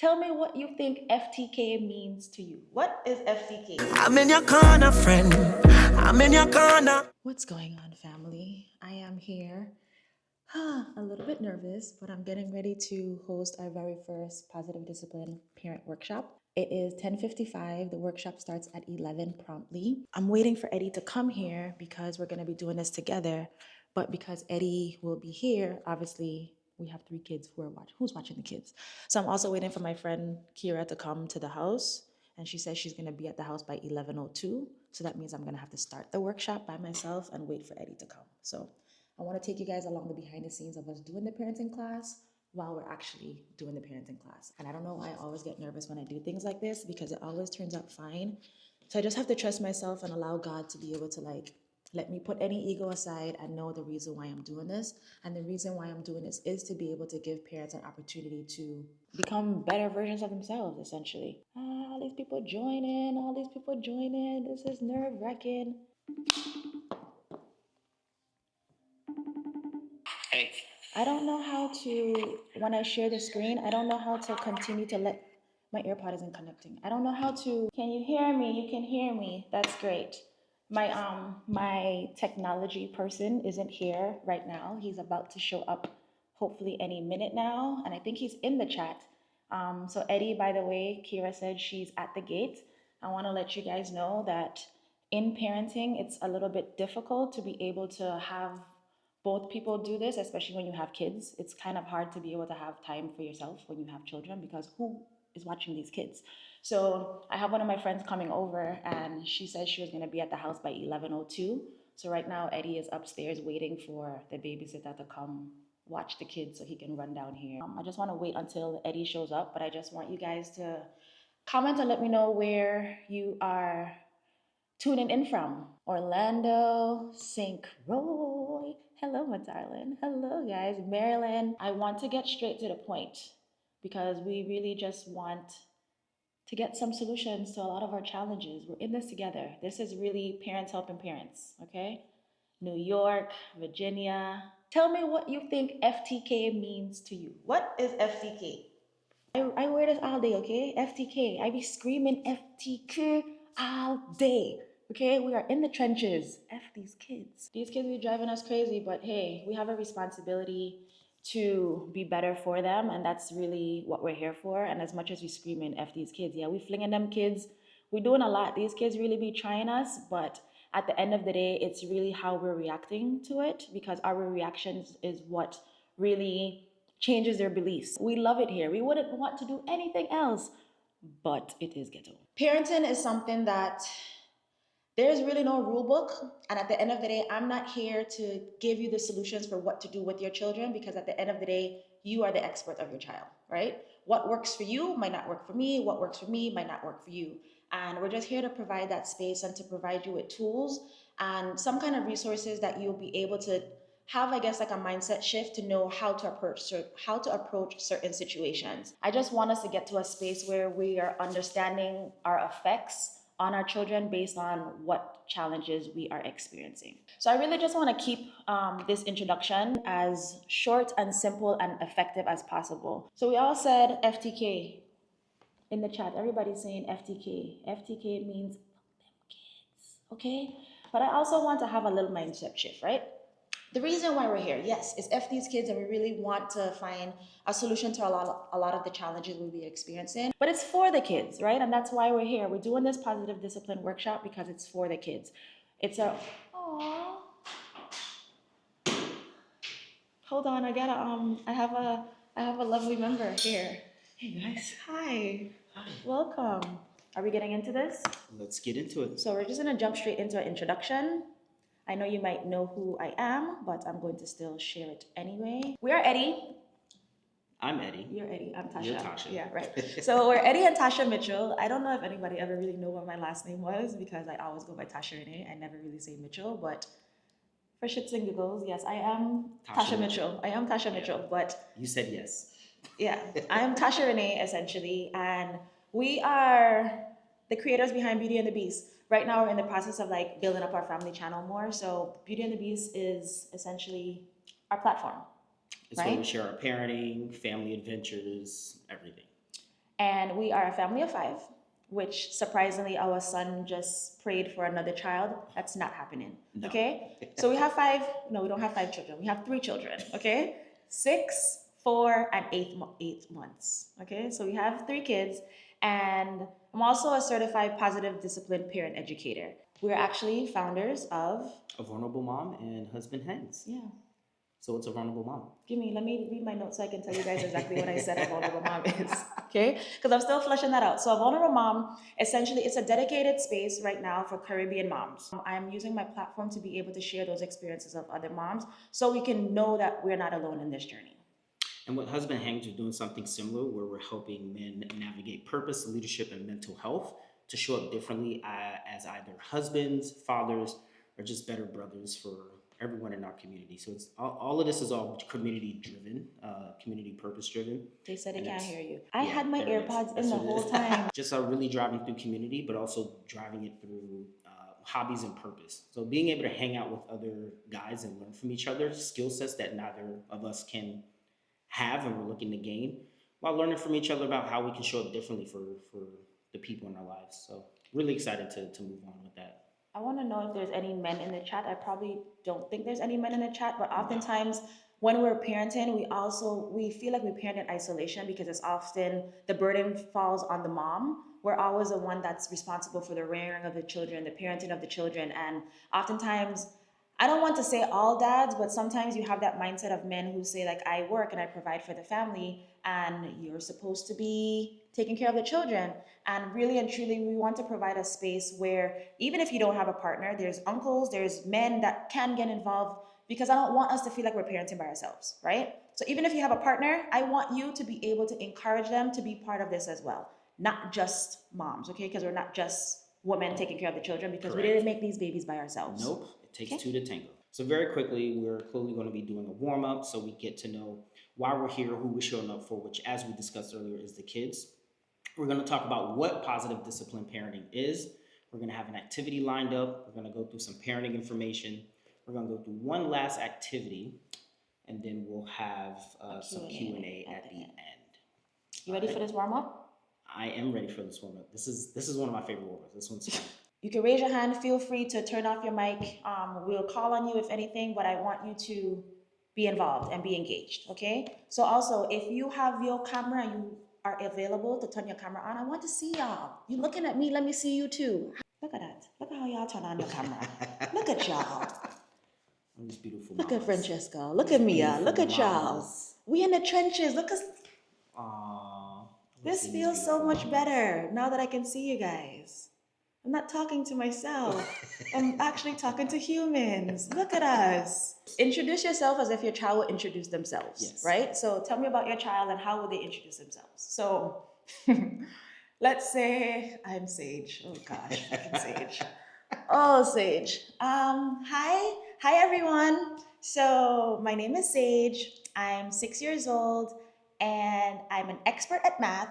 Tell me what you think FTK means to you. What is FTK? I'm in your corner, friend. I'm in your corner. What's going on, family? I am here. A little bit nervous, but I'm getting ready to host our very first Positive Discipline Parent Workshop. It is 10:55. The workshop starts at 11 promptly. I'm waiting for Eddie to come here because we're going to be doing this together. But because Eddie will be here, obviously we have three kids who's watching the kids. So I'm also waiting for my friend Kira to come to the house, and she says she's going to be at the house by 11:02. So that means I'm going to have to start the workshop by myself and wait for Eddie to come. So I want to take you guys along the behind the scenes of us doing the parenting class while we're actually doing the parenting class. And I don't know why I always get nervous when I do things like this because it always turns out fine. So I just have to trust myself and allow God to be able to let me put any ego aside and know the reason why I'm doing this. And the reason why I'm doing this is to be able to give parents an opportunity to become better versions of themselves, essentially. All these people joining, all these people joining. This is nerve-wracking. Hey. I don't know how to, when I share the screen, I don't know how to continue to let, my AirPod isn't connecting. I don't know how to, can you hear me? You can hear me. That's great. My technology person isn't here right now. He's about to show up hopefully any minute now. And I think he's in the chat. So Eddie, by the way, Kira said she's at the gate. I want to let you guys know that in parenting, it's a little bit difficult to be able to have both people do this, especially when you have kids. It's kind of hard to be able to have time for yourself when you have children because who is watching these kids? So I have one of my friends coming over and she said she was going to be at the house by 11:02. So right now Eddie is upstairs waiting for the babysitter to come watch the kids so he can run down here. I just want to wait until Eddie shows up, but I just want you guys to comment and let me know where you are tuning in from. Orlando, St. Croix. Hello, my darling. Hello, guys. Maryland. I want to get straight to the point because we really just want to get some solutions to a lot of our challenges. We're in this together. This is really parents helping parents, okay? New York, Virginia. Tell me what you think FTK means to you. What is FTK? I wear this all day, okay? FTK. I be screaming FTK all day. Okay, we are in the trenches. F these kids. These kids be driving us crazy, but hey, we have a responsibility to be better for them, and that's really what we're here for. And as much as we screaming F these kids, yeah, we flinging them kids. We're doing a lot. These kids really be trying us, but at the end of the day, it's really how we're reacting to it because our reactions is what really changes their beliefs. We love it here. We wouldn't want to do anything else, but it is ghetto. Parenting is something that there's really no rule book. And at the end of the day, I'm not here to give you the solutions for what to do with your children because at the end of the day, you are the expert of your child, right? What works for you might not work for me. What works for me might not work for you. And we're just here to provide that space and to provide you with tools and some kind of resources that you'll be able to have, I guess, like a mindset shift to know how to approach certain situations. I just want us to get to a space where we are understanding our effects on our children based on what challenges we are experiencing. So I really just want to keep this introduction as short and simple and effective as possible. So we all said FTK in the chat. Everybody's saying FTK. FTK means kids, okay? But I also want to have a little mindset shift, right? The reason why we're here, yes, is F these kids and we really want to find a solution to a lot of the challenges we'll be experiencing. But it's for the kids, right? And that's why we're here. We're doing this positive discipline workshop because it's for the kids. It's a, aww. Hold on, I have a lovely member here. Hey guys, hi. Hi. Welcome. Are we getting into this? Let's get into it. So we're just gonna jump straight into an introduction. I know you might know who I am, but I'm going to still share it anyway. We are Eddie. I'm Eddie. You're Eddie. I'm Tasha. You're Tasha. Yeah, right. So we're Eddie and Tasha Mitchell. I don't know if anybody ever really knew what my last name was because I always go by Tasha Renee. I never really say Mitchell, but for shits and giggles, yes, I am Tasha Mitchell. I am Tasha Mitchell, but You said yes. yeah, I am Tasha Renee essentially, and we are the creators behind Beauty and the Beast. Right now, we're in the process of like building up our family channel more. So Beauty and the Beast is essentially our platform. It's where we share our parenting, family adventures, everything. And we are a family of 5, which surprisingly, our son just prayed for another child. That's not happening. No. Okay? So we have 5, no, we don't have 5 children. We have 3 children. Okay? 6, 4, and 8 months. Okay? So we have 3 kids. And I'm also a certified positive discipline parent educator. We're actually founders of, A vulnerable mom and husband hangs. yeah. So it's a vulnerable mom. Let me read my notes so I can tell you guys exactly what I said a vulnerable mom is, okay? Because I'm still fleshing that out. So a vulnerable mom, essentially, it's a dedicated space right now for Caribbean moms. I'm using my platform to be able to share those experiences of other moms so we can know that we're not alone in this journey. And with Husband Hangs, we're doing something similar where we're helping men navigate purpose, leadership, and mental health to show up differently as either husbands, fathers, or just better brothers for everyone in our community. So it's all of this is all community driven, community purpose driven. They said they And can't it's- hear you. I yeah, had my there it is. AirPods in That's the what it whole is. time. Just really driving through community, but also driving it through hobbies and purpose. So being able to hang out with other guys and learn from each other, skill sets that neither of us can have and we're looking to gain, while learning from each other about how we can show up differently for the people in our lives. So really excited to move on with that. I want to know if there's any men in the chat. I probably don't think there's any men in the chat, but oftentimes when we're parenting, we feel like we parent in isolation because it's often the burden falls on the mom. We're always the one that's responsible for the rearing of the children, the parenting of the children, and oftentimes I don't want to say all dads, but sometimes you have that mindset of men who say like I work and I provide for the family and you're supposed to be taking care of the children. And really and truly, we want to provide a space where even if you don't have a partner, there's uncles, there's men that can get involved because I don't want us to feel like we're parenting by ourselves, right? So even if you have a partner, I want you to be able to encourage them to be part of this as well, not just moms, okay? Because we're not just women taking care of the children because we Correct. didn't make these babies by ourselves. Nope, it takes Okay. 2 to tango. So very quickly, we're clearly going to be doing a warm up so we get to know why we're here, who we're showing up for, which as we discussed earlier is the kids. We're going to talk about what positive discipline parenting is. We're going to have an activity lined up. We're going to go through some parenting information. We're going to go through one last activity, and then we'll have some Q&A at the end. You ready for this warm up? I am ready for this warm up. This is one of my favorite warm ups. This one's fun. You can raise your hand. Feel free to turn off your mic. We'll call on you if anything, but I want you to be involved and be engaged, okay? So also, if you have your camera and you are available to turn your camera on, I want to see y'all. You looking at me, let me see you too. Look at that. Look at how y'all turn on your camera. Look at y'all. These beautiful Look at mamas. Francesco. Look at Mia. beautiful Look at y'all. mamas. We in the trenches. Look at Aww. this feels so much better now that I can see you guys. I'm not talking to myself. I'm actually talking to humans. Look at us. Introduce yourself as if your child would introduce themselves, Yes. right? So tell me about your child and how would they introduce themselves. So let's say I'm Sage. Oh gosh, fucking Sage. Oh, Sage. Hi everyone. So my name is Sage. I'm 6 years old and I'm an expert at math.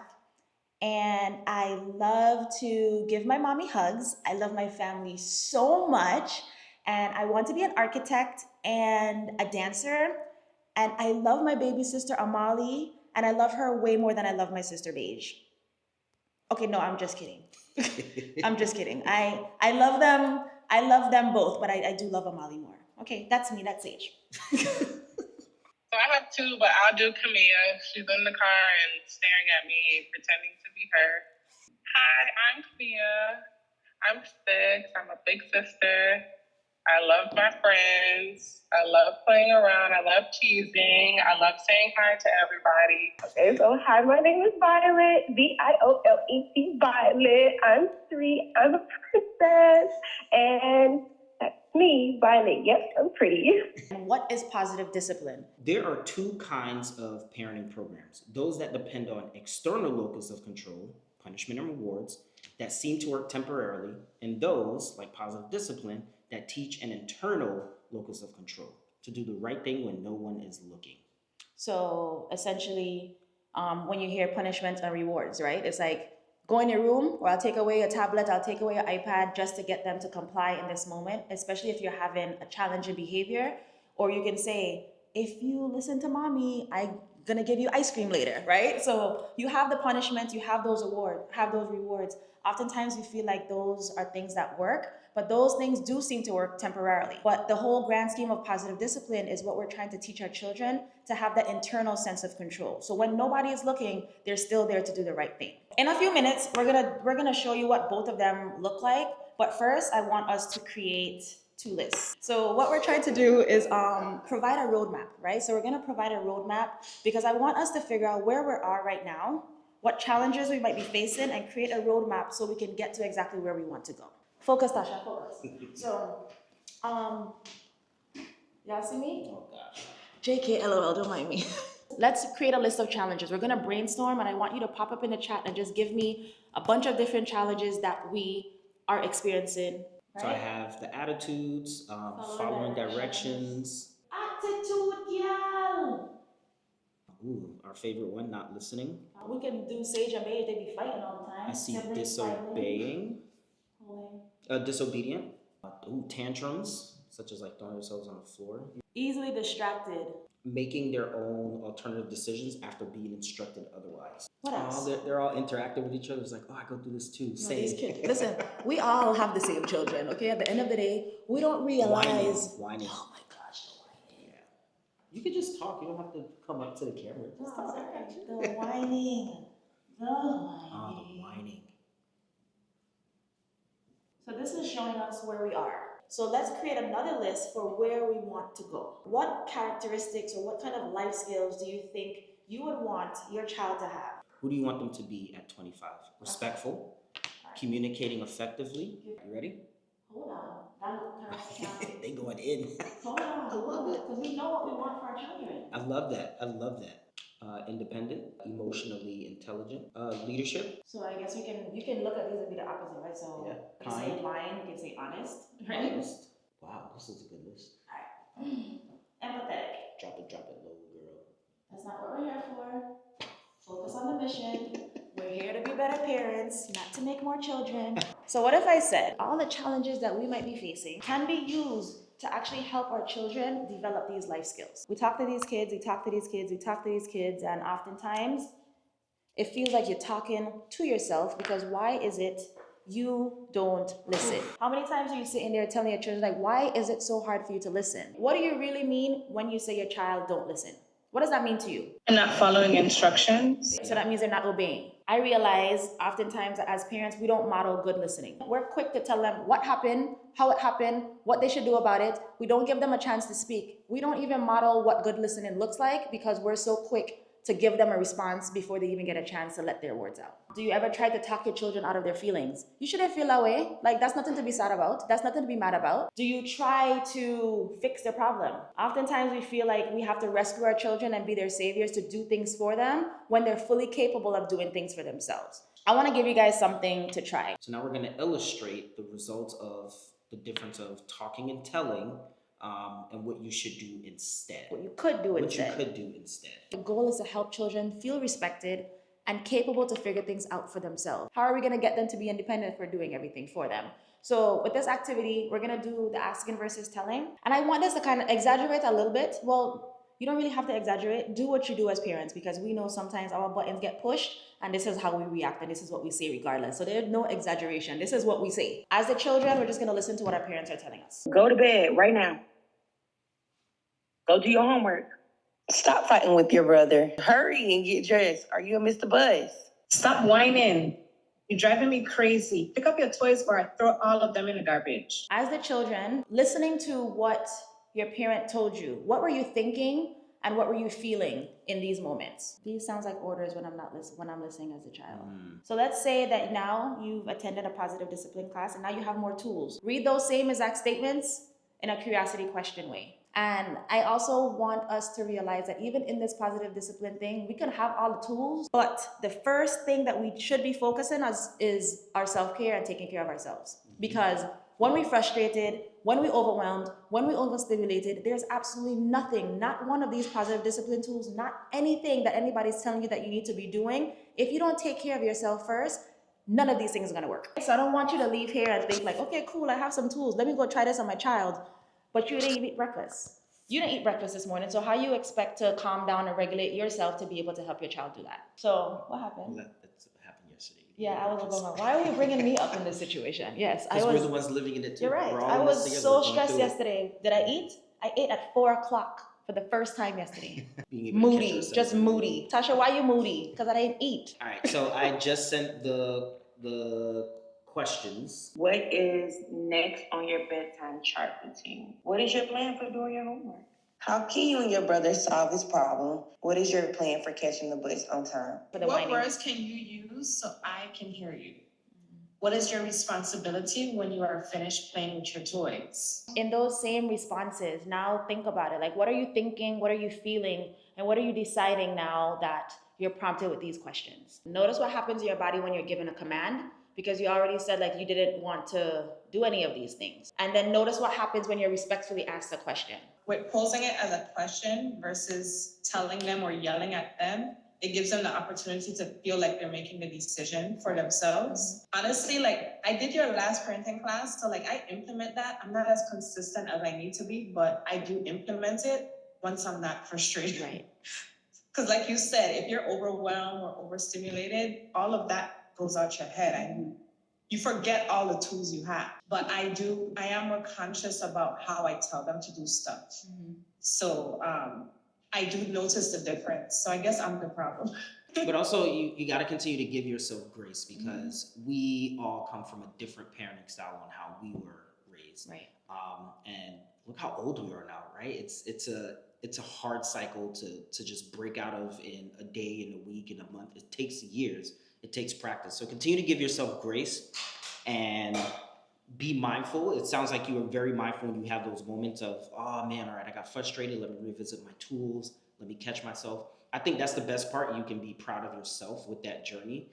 And I love to give my mommy hugs. I love my family so much. And I want to be an architect and a dancer. And I love my baby sister Amali. And I love her way more than I love my sister Beige. Okay, no, I'm just kidding. I'm just kidding. I love them. I love them both, but I do love Amali more. Okay, that's me. That's Sage. So I have 2, but I'll do Camilla. She's in the car and staring at me, pretending to be her. Hi, I'm Camilla. I'm 6. I'm a big sister. I love my friends. I love playing around. I love teasing. I love saying hi to everybody. Okay, so hi, my name is Violet, Violet, Violet. I'm 3. I'm a princess, and that's me, Violet. Yep, I'm pretty. And what is positive discipline? There are 2 kinds of parenting programs. Those that depend on external locus of control, punishment and rewards, that seem to work temporarily, and those, like positive discipline, that teach an internal locus of control to do the right thing when no one is looking. So essentially, when you hear punishments and rewards, right? It's like go in your room, or I'll take away your tablet, I'll take away your iPad just to get them to comply in this moment, especially if you're having a challenging behavior. Or you can say, if you listen to mommy, gonna give you ice cream later, right? So you have the punishments, you have those rewards. Oftentimes we feel like those are things that work, but those things do seem to work temporarily. But the whole grand scheme of positive discipline is what we're trying to teach our children, to have that internal sense of control. So when nobody is looking, they're still there to do the right thing. In a few minutes, we're gonna show you what both of them look like. But first, I want us to create two lists. So what we're trying to do is provide a roadmap, right? So we're gonna provide a roadmap because I want us to figure out where we are right now, what challenges we might be facing, and create a roadmap so we can get to exactly where we want to go. Focus, Tasha, focus. So, y'all see me? Oh gosh. JK, LOL, don't mind me. Let's create a list of challenges. We're gonna brainstorm, and I want you to pop up in the chat and just give me a bunch of different challenges that we are experiencing. So I have the attitudes, following directions. Attitude, y'all. Ooh, our favorite one, not listening. We can do Sage and Beige, they be fighting all the time. I see Siblings disobeying, fighting. disobedient. Ooh, tantrums, such as like throwing themselves on the floor. Easily distracted. Making their own alternative decisions after being instructed otherwise. What else? They're all interacting with each other. It's like, oh, I go through this too. No, Same. these kids. Listen, we all have the same children, okay? At the end of the day, we don't realize. Whining. Oh my gosh, the whining. Yeah. You can just talk. You don't have to come up to the camera. Just talk. The whining. The Oh, the whining. whining. So this is showing us where we are. So let's create another list for where we want to go. What characteristics or what kind of life skills do you think you would want your child to have? Who do you want them to be at 25? Respectful, communicating effectively. You ready? Hold on. They going in. Hold on. I love it. Because we know what we want for our children. I love that. I love that. Independent, emotionally intelligent, leadership. So I guess you can look at these and be the opposite, right? So Yeah. you say Kind. lying, you can say honest, right? Honest. Wow, this is a good list. Empathetic. Drop it low, girl. That's not what we're here for. Focus on the mission. We're here to be better parents, not to make more children. So what if I said all the challenges that we might be facing can be used to actually help our children develop these life skills? We talk to these kids, and oftentimes it feels like you're talking to yourself because why is it you don't listen? How many times are you sitting there telling your children, like, why is it so hard for you to listen? What do you really mean when you say your child don't listen? What does that mean to you? I'm not following instructions. So that means they're not obeying. I realize oftentimes that as parents, we don't model good listening. We're quick to tell them what happened, how it happened, what they should do about it. We don't give them a chance to speak. We don't even model what good listening looks like because we're so quick to give them a response before they even get a chance to let their words out. Do you ever try to talk your children out of their feelings? You shouldn't feel that way. Like, that's nothing to be sad about. That's nothing to be mad about. Do you try to fix their problem? Oftentimes we feel like we have to rescue our children and be their saviors to do things for them when they're fully capable of doing things for themselves. I want to give you guys something to try. So now we're going to illustrate the results of the difference of talking and telling, and what you should do instead. What you could do instead. What you could do instead. The goal is to help children feel respected and capable to figure things out for themselves. How are we going to get them to be independent if we're doing everything for them? So with this activity, we're going to do the asking versus telling. And I want us to kind of exaggerate a little bit. Well, you don't really have to exaggerate. Do what you do as parents because we know sometimes our buttons get pushed and this is how we react and this is what we say regardless. So there's no exaggeration. This is what we say. As the children, we're just going to listen to what our parents are telling us. Go to bed right now. Go do your homework. Stop fighting with your brother. Hurry and get dressed. Are you a Mr. Buzz? Stop whining. You're driving me crazy. Pick up your toys or I throw all of them in the garbage. As the children, listening to what your parent told you, what were you thinking and what were you feeling in these moments? These sounds like orders when I'm listening as a child. So let's say that now you've attended a positive discipline class and now you have more tools. Read those same exact statements in a curiosity question way. And I also want us to realize that even in this positive discipline thing, we can have all the tools, but the first thing that we should be focusing on is our self-care and taking care of ourselves. Because when we're frustrated, when we're overwhelmed, when we're overstimulated, there's absolutely nothing, not one of these positive discipline tools, not anything that anybody's telling you that you need to be doing. If you don't take care of yourself first, none of these things are gonna work. So I don't want you to leave here and think like, okay, cool, I have some tools. Let me go try this on my child. But you didn't eat breakfast. You didn't eat breakfast this morning, so how you expect to calm down and regulate yourself to be able to help your child do that? So what happened? That's what happened yesterday. Yeah, I was overwhelmed. Why are you bringing me up in this situation? Yes, I Because was. we're the ones living in it too. You're right. We're all I in this was together, so going stressed through it. yesterday. Did I eat? I ate at 4 o'clock for the first time yesterday. Being able to catch Moody, yourself. just moody. Tasha, why you moody? Because I didn't eat. All right, so I just sent the questions. What is next on your bedtime chart routine? What is your plan for doing your homework? How can you and your brother solve this problem? What is your plan for catching the bus on time? For the What whining. words can you use so I can hear you? What is your responsibility when you are finished playing with your toys? In those same responses, now think about it. Like, what are you thinking? What are you feeling? And what are you deciding now that you're prompted with these questions? Notice what happens in your body when you're given a command, because you already said like you didn't want to do any of these things. And then notice what happens when you're respectfully asked a question. With posing it as a question versus telling them or yelling at them, it gives them the opportunity to feel like they're making the decision for themselves. Honestly, like I did your last parenting class, so like I implement that. I'm not as consistent as I need to be, but I do implement it once I'm not frustrated. Right. Because like you said, if you're overwhelmed or overstimulated, all of that goes out your head and you forget all the tools you have. But I am more conscious about how I tell them to do stuff. So I do notice the difference. So I guess I'm the problem. But also, you got to continue to give yourself grace, because we all come from a different parenting style on how we were raised. Right. And look how old we are now, right? It's a hard cycle to just break out of in a day, in a week, in a month. It takes years. It takes practice. So continue to give yourself grace and be mindful. It sounds like you are very mindful when you have those moments of, oh man, all right, I got frustrated. Let me revisit my tools. Let me catch myself. I think that's the best part. You can be proud of yourself with that journey,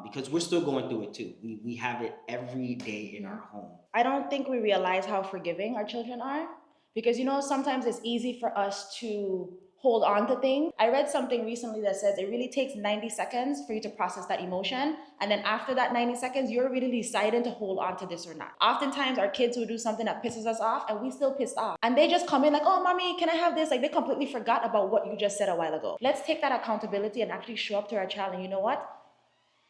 because we're still going through it too. We have it every day in our home. I don't think we realize how forgiving our children are, because sometimes it's easy for us to hold on to things. I read something recently that says it really takes 90 seconds for you to process that emotion. And then after that 90 seconds, you're really deciding to hold on to this or not. Oftentimes our kids will do something that pisses us off and we still pissed off. And they just come in like, oh, mommy, can I have this? Like they completely forgot about what you just said a while ago. Let's take that accountability and actually show up to our child. And you know what?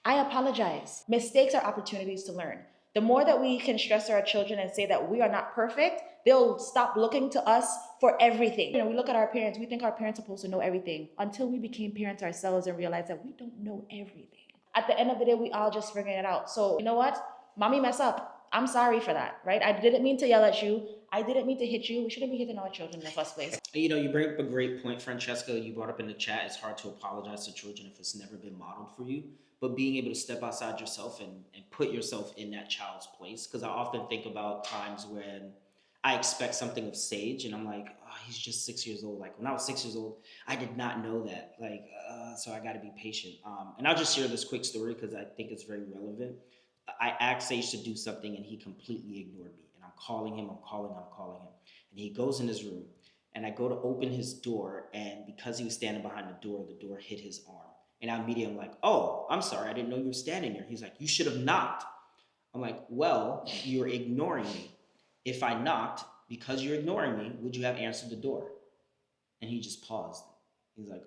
I apologize. Mistakes are opportunities to learn. The more that we can stress our children and say that we are not perfect, they'll stop looking to us for everything. We look at our parents, we think our parents are supposed to know everything, until we became parents ourselves and realized that we don't know everything. At the end of the day, we all just figuring it out. So you know what? Mommy mess up. I'm sorry for that, right? I didn't mean to yell at you. I didn't mean to hit you. We shouldn't be hitting our children in the first place. You bring up a great point, Francesca. You brought up in the chat, it's hard to apologize to children if it's never been modeled for you. But being able to step outside yourself and put yourself in that child's place. Because I often think about times when I expect something of Sage and I'm like, oh, he's just 6 years old. Like when I was 6 years old, I did not know that. So I got to be patient. And I'll just share this quick story because I think it's very relevant. I asked Sage to do something and he completely ignored me. And I'm calling him. And he goes in his room and I go to open his door. And because he was standing behind the door hit his arm. And I immediately am like, oh, I'm sorry. I didn't know you were standing there. He's like, you should have knocked. I'm like, well, you're ignoring me. If I knocked, because you're ignoring me, would you have answered the door? And he just paused. He's like,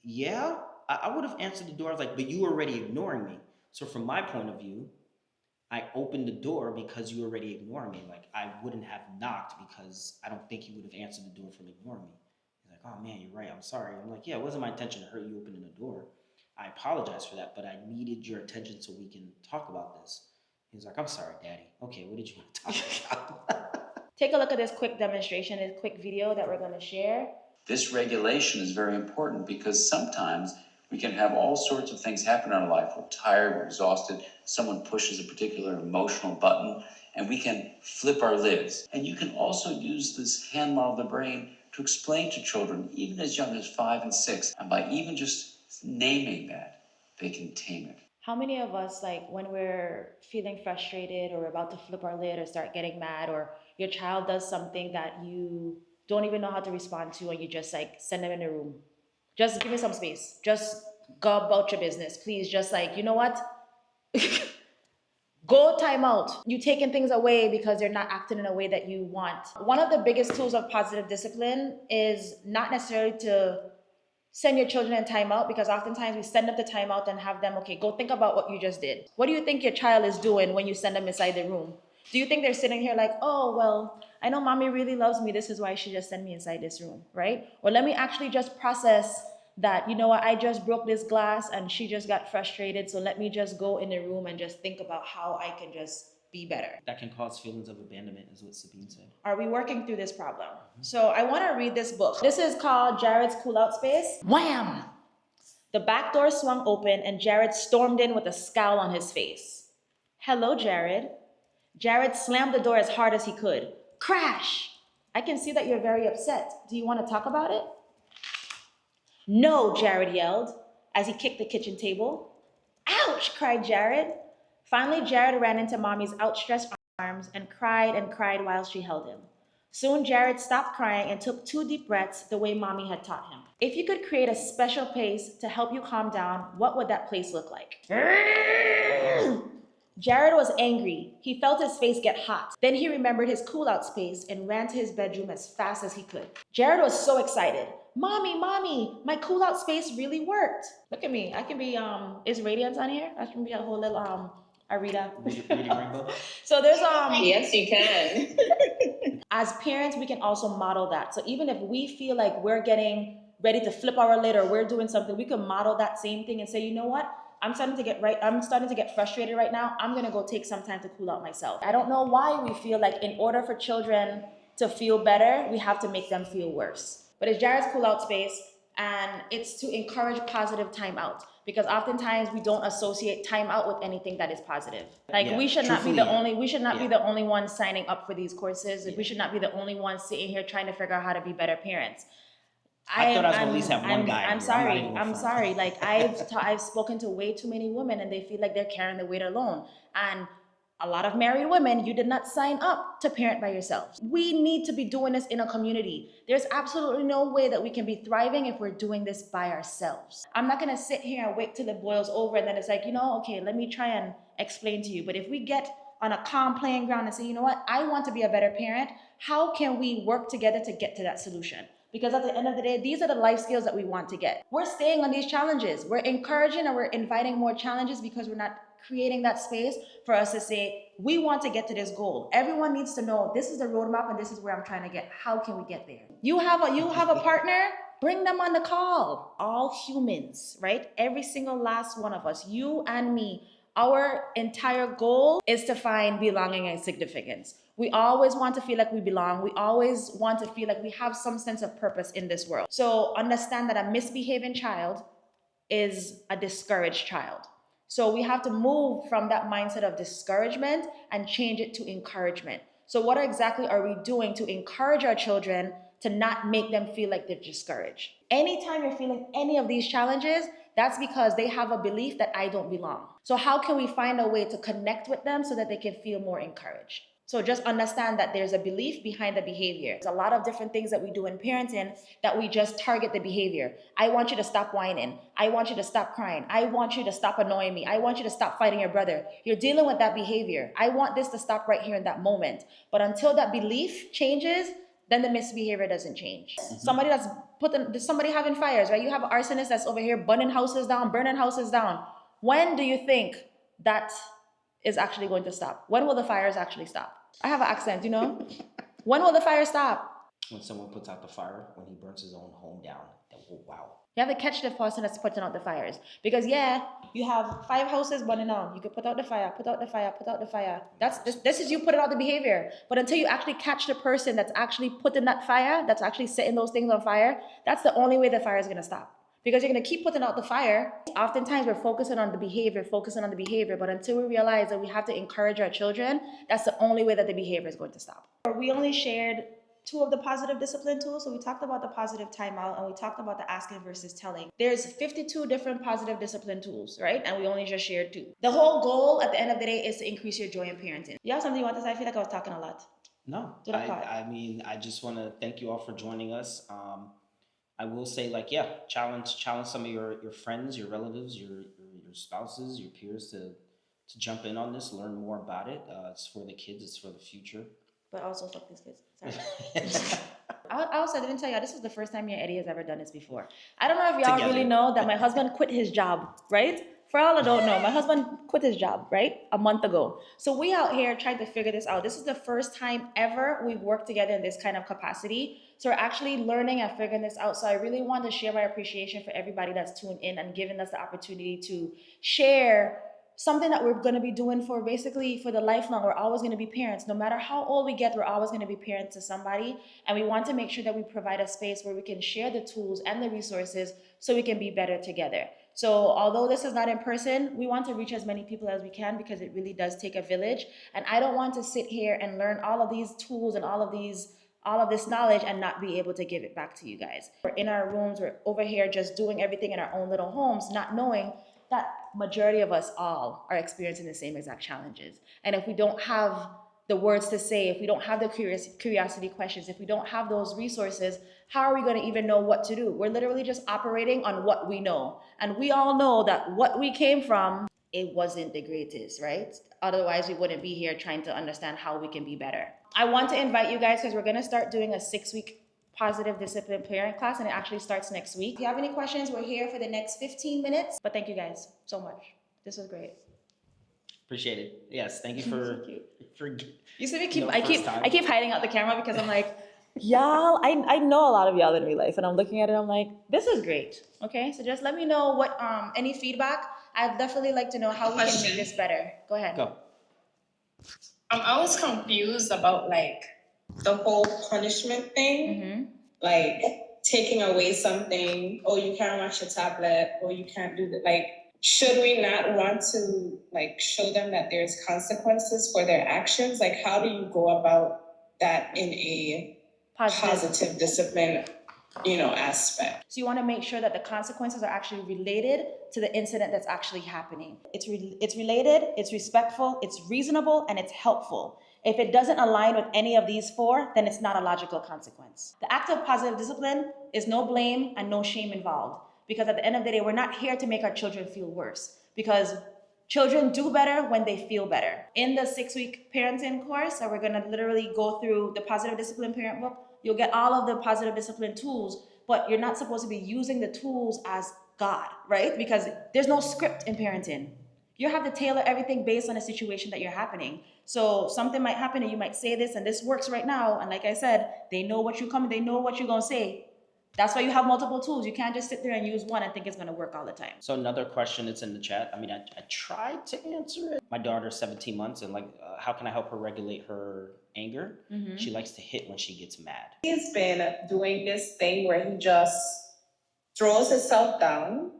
yeah, I would have answered the door. I was like, but you were already ignoring me. So from my point of view, I opened the door because you were already ignoring me. Like I wouldn't have knocked because I don't think he would have answered the door from ignoring me. Like, oh man, you're right. I'm sorry. I'm like, yeah, it wasn't my intention to hurt you opening the door. I apologize for that, but I needed your attention so we can talk about this. He's like, I'm sorry, Daddy. Okay, what did you want to talk about? Take a look at this quick demonstration, this quick video that we're going to share. This regulation is very important because sometimes we can have all sorts of things happen in our life. We're tired, we're exhausted, someone pushes a particular emotional button, and we can flip our lids. And you can also use this hand model of the brain to explain to children, even as young as 5 and 6, and by even just naming that, they can tame it. How many of us, like when we're feeling frustrated or about to flip our lid or start getting mad, or your child does something that you don't even know how to respond to, and you just like send them in a room? Just give me some space. Just go about your business. Please, just like, you know what? Go timeout. You taking things away because they're not acting in a way that you want. One of the biggest tools of positive discipline is not necessarily to send your children in timeout, because oftentimes we send them to timeout and have them, okay, go think about what you just did. What do you think your child is doing when you send them inside the room? Do you think they're sitting here like, oh, well, I know mommy really loves me. This is why she just sent me inside this room, right? Or let me actually just process that, you know what, I just broke this glass and she just got frustrated. So let me just go in the room and just think about how I can just be better. That can cause feelings of abandonment, is what Sabine said. Are we working through this problem? So I want to read this book. This is called Jared's Cool Out Space. Wham! The back door swung open and Jared stormed in with a scowl on his face. Hello, Jared. Jared slammed the door as hard as he could. Crash! I can see that you're very upset. Do you want to talk about it? No, Jared yelled as he kicked the kitchen table. Ouch, cried Jared. Finally, Jared ran into Mommy's outstretched arms and cried while she held him. Soon, Jared stopped crying and took 2 deep breaths the way Mommy had taught him. If you could create a special place to help you calm down, what would that place look like? Jared was angry. He felt his face get hot. Then he remembered his cool out space and ran to his bedroom as fast as he could. Jared was so excited. Mommy, my cool out space really worked. Look at me. I can be, is Radiance on here? I can be a whole little, Arita. Reading Rainbow? So there's, Yes, you can. as parents, we can also model that. So even if we feel like we're getting ready to flip our lid or we're doing something, we can model that same thing and say, you know what? I'm starting to get frustrated right now. I'm gonna go take some time to cool out myself. I don't know why we feel like in order for children to feel better, we have to make them feel worse. But it's Jared's cool out space, and it's to encourage positive time out. Because oftentimes we don't associate time out with anything that is positive. Like Yeah, we should not be truthfully, the only ones signing up for these courses. We should not be the only ones sitting here trying to figure out how to be better parents. I thought I was gonna at least have one guy. I'm sorry. Like I've spoken to way too many women, and they feel like they're carrying the weight alone. And a lot of married women, you did not sign up to parent by yourself. We need to be doing this in a community. There's absolutely no way that we can be thriving if we're doing this by ourselves. I'm not gonna sit here and wait till it boils over and then it's like, okay, let me try and explain to you. But if we get on a calm playing ground and say, you know what, I want to be a better parent, how can we work together to get to that solution? Because at the end of the day, these are the life skills that we want to get. We're staying on these challenges. We're encouraging and we're inviting more challenges because we're not creating that space for us to say, we want to get to this goal. Everyone needs to know this is the roadmap and this is where I'm trying to get. How can we get there? You have a partner, bring them on the call. All humans, right? Every single last one of us, you and me, our entire goal is to find belonging and significance. We always want to feel like we belong. We always want to feel like we have some sense of purpose in this world. So understand that a misbehaving child is a discouraged child. So we have to move from that mindset of discouragement and change it to encouragement. So what exactly are we doing to encourage our children to not make them feel like they're discouraged? Anytime you're feeling any of these challenges, that's because they have a belief that I don't belong. So how can we find a way to connect with them so that they can feel more encouraged? So just understand that there's a belief behind the behavior. There's a lot of different things that we do in parenting that we just target the behavior. I want you to stop whining. I want you to stop crying. I want you to stop annoying me. I want you to stop fighting your brother. You're dealing with that behavior. I want this to stop right here in that moment. But until that belief changes, then the misbehavior doesn't change. Mm-hmm. Somebody having fires, right? You have an arsonist that's over here burning houses down. When do you think that is actually going to stop? When will the fires actually stop? I have an accent, When will the fire stop? When someone puts out the fire, when he burns his own home down. Oh, wow. You have to catch the person that's putting out the fires. Because you have 5 houses burning down. You could put out the fire. This is you putting out the behavior. But until you actually catch the person that's actually putting that fire, that's actually setting those things on fire, that's the only way the fire is gonna stop. Because you're going to keep putting out the fire. Oftentimes we're focusing on the behavior, but until we realize that we have to encourage our children, that's the only way that the behavior is going to stop. We only shared 2 of the positive discipline tools. So we talked about the positive timeout and we talked about the asking versus telling. There's 52 different positive discipline tools, right? And we only just shared 2. The whole goal at the end of the day is to increase your joy in parenting. You have something you want to say? I feel like I was talking a lot. No, I just want to thank you all for joining us. I will say, challenge some of your friends, your relatives, your spouses, your peers to to jump in on this, learn more about it. It's for the kids, it's for the future. But also fuck these kids. Sorry. I also didn't tell y'all, this was the first time Eddie has ever done this before. I don't know if y'all Together. really know that my husband quit his job, right? For all I don't know, my husband quit his job, right? A month ago. So we out here trying to figure this out. This is the first time ever we've worked together in this kind of capacity. So we're actually learning and figuring this out. So I really want to share my appreciation for everybody that's tuned in and giving us the opportunity to share something that we're going to be doing for basically for the lifelong. We're always going to be parents. No matter how old we get, we're always going to be parents to somebody. And we want to make sure that we provide a space where we can share the tools and the resources so we can be better together. So although this is not in person, we want to reach as many people as we can because it really does take a village. And I don't want to sit here and learn all of these tools and all of this knowledge and not be able to give it back to you guys. We're in our rooms, we're over here just doing everything in our own little homes, not knowing that majority of us all are experiencing the same exact challenges. And if we don't have the words to say, if we don't have the curiosity questions, if we don't have those resources, how are we going to even know what to do? We're literally just operating on what we know. And we all know that what we came from, it wasn't the greatest, right? Otherwise, we wouldn't be here trying to understand how we can be better. I want to invite you guys because we're going to start doing a 6-week positive discipline parent class, and it actually starts next week. If you have any questions, we're here for the next 15 minutes. But thank you guys so much. This was great. Appreciate it. Yes, thank you for You see me I keep hiding out the camera because I'm like, y'all, I know a lot of y'all in real life, and I'm looking at it, I'm like, this is great. Okay, so just let me know what any feedback. I'd definitely like to know how we can make this better. Go ahead. Go. I was confused about like the whole punishment thing, Mm-hmm. like taking away something, oh, you can't watch your tablet, or you can't do that. Like, should we not want to like show them that there's consequences for their actions? Like, how do you go about that in a positive discipline, aspect? So you want to make sure that the consequences are actually related to the incident that's actually happening. It's related, it's respectful, it's reasonable, and it's helpful. If it doesn't align with any of these four, then it's not a logical consequence. The act of positive discipline is no blame and no shame involved. Because at the end of the day, we're not here to make our children feel worse. Because children do better when they feel better. In the 6-week parenting course, so we're gonna literally go through the positive discipline parent book, you'll get all of the positive discipline tools, but you're not supposed to be using the tools as God, right? Because there's no script in parenting. You have to tailor everything based on the situation that you're happening. So something might happen and you might say this and this works right now. And like I said, they know what you're coming, they know what you're gonna say. That's why you have multiple tools. You can't just sit there and use one and think it's gonna work all the time. So another question that's in the chat. I mean, I tried to answer it. My daughter's 17 months and how can I help her regulate her anger? Mm-hmm. She likes to hit when she gets mad. He's been doing this thing where he just throws himself down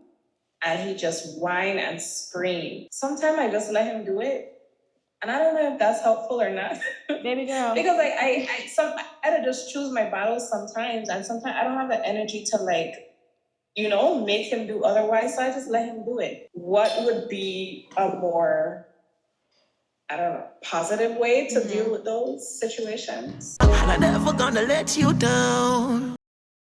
and he just whine and scream. Sometimes I just let him do it. And I don't know if that's helpful or not. Baby girl. Because I had to just choose my battles sometimes, and sometimes I don't have the energy to make him do otherwise, so I just let him do it. What would be a more, positive way to deal with those situations? I'm never gonna let you down.